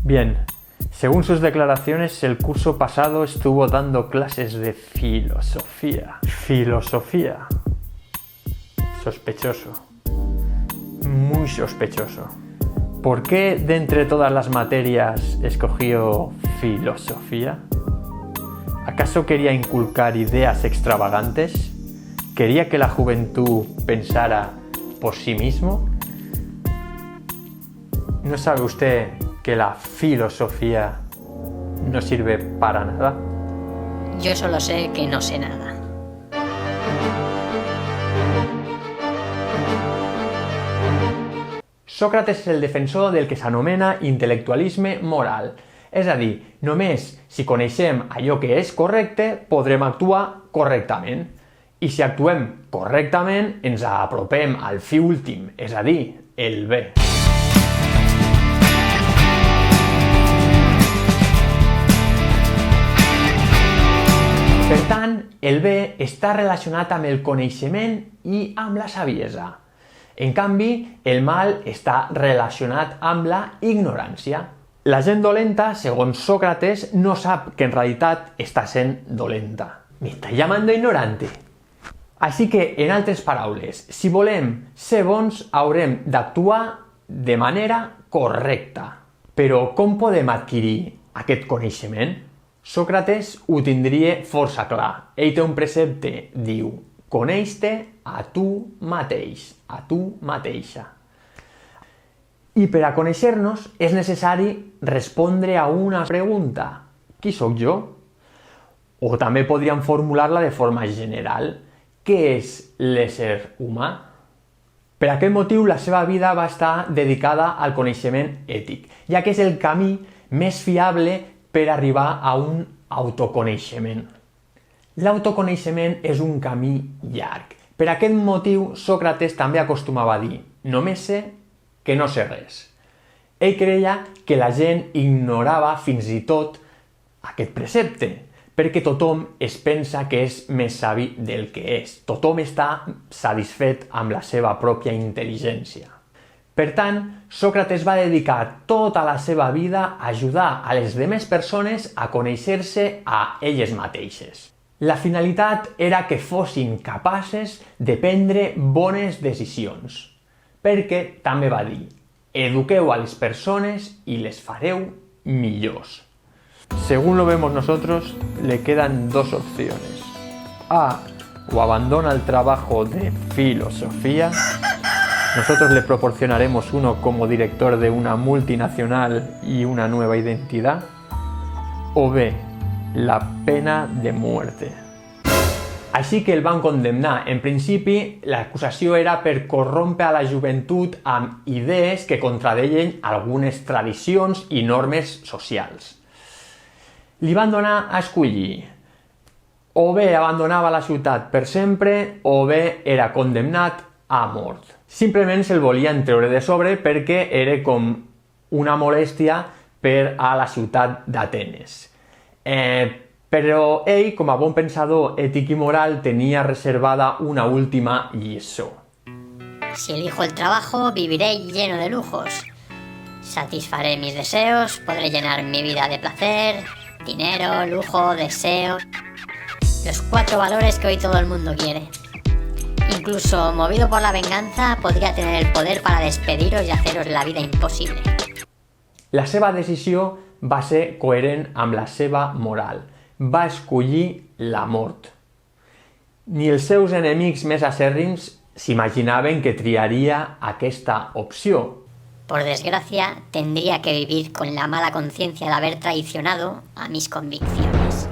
Bien, según sus declaraciones, el curso pasado estuvo dando clases de filosofía. Filosofía. Sospechoso. Muy sospechoso. ¿Por qué de entre todas las materias escogió filosofía? ¿Acaso quería inculcar ideas extravagantes? ¿Quería que la juventud pensara por sí mismo? ¿No sabe usted que la filosofía no sirve para nada? Yo solo sé que no sé nada. Sòcrates és el defensor del que s'anomena intel·lectualisme moral. És a dir, només si coneixem allò que és correcte, podrem actuar correctament. I si actuem correctament, ens apropem al fi últim, és a dir, el bé. Per tant, el bé està relacionat amb el coneixement i amb la saviesa. En canvi, el mal està relacionat amb la ignorància. La gent dolenta, segons Sócrates, no sap que en realitat està sent dolenta. Me está llamando ignorante. Així que, en altres paraules, si volem ser bons, haurem d'actuar de manera correcta. Però com podem adquirir aquest coneixement? Sòcrates ho tindria força clar. Ell té un precepte, diu: coneix-te a tu mateix, a tu mateixa. I per a conèixer-nos és necessari respondre a una pregunta. Qui sóc jo? O també podríem formular-la de forma general. Què és l'ésser humà? Per aquest motiu la seva vida va estar dedicada al coneixement ètic, ja que és el camí més fiable per arribar a un autoconeixement. L'autoconeixement és un camí llarg. Per aquest motiu, Sòcrates també acostumava a dir: només sé que no sé res. Ell creia que la gent ignorava fins i tot aquest precepte, perquè tothom es pensa que és més savi del que és. Tothom està satisfet amb la seva pròpia intel·ligència. Per tant, Sòcrates va dedicar tota la seva vida a ajudar a les demés persones a conèixer-se a elles mateixes. La finalitat era que fossin capaces de prendre bones decisions, perquè també va dir: eduqueu a les persones y les fareu millors. Según lo vemos nosotros, le quedan dos opciones. A, o abandona el trabajo de filosofía. Nosotros le proporcionaremos uno como director de una multinacional y una nueva identidad. O B, la pena de muerte. Així que el van condemnar. En principi, l'acusació era per corrompre a la joventut amb idees que contradeien algunes tradicions i normes socials. Li van donar a escollir: o bé abandonava la ciutat per sempre, o bé era condemnat a mort. Simplement se'l volien treure de sobre perquè era com una molèstia per a la ciutat d'Atenes. Però ell, com a bon pensador ètic i moral, tenia reservada una última lliçó. Si elijo el trabajo, viviré lleno de lujos. Satisfaré mis deseos, podré llenar mi vida de placer, dinero, lujo, deseo. Los 4 valores que hoy todo el mundo quiere. Incluso, movido por la venganza, podría tener el poder para despediros y haceros la vida imposible. La seva decisió va ser coherent amb la seva moral. Va escollir la mort. Ni els seus enemics més acèrrims s'imaginaven que triaria aquesta opció. Por desgracia, tendría que vivir con la mala conciencia de haber traicionado a mis convicciones.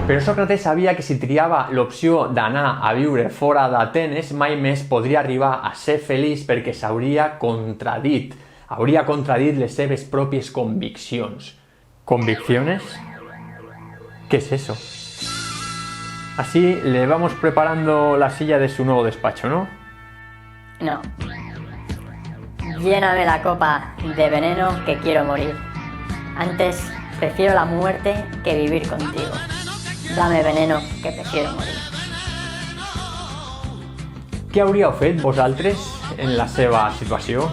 Però Sòcrates sabia que si triava l'opció d'anar a viure fora d'Atenes, mai més podria arribar a ser feliç perquè s'hauria contradit. Hauria contradit les seves pròpies conviccions. ¿Convicciones? ¿Qué es eso? Así le vamos preparando la silla de su nuevo despacho, ¿no? No. Lléname la copa de veneno que quiero morir. Antes prefiero la muerte que vivir contigo. Dame veneno que prefiero morir. Què hauríeu fet vosaltres en la seva situació?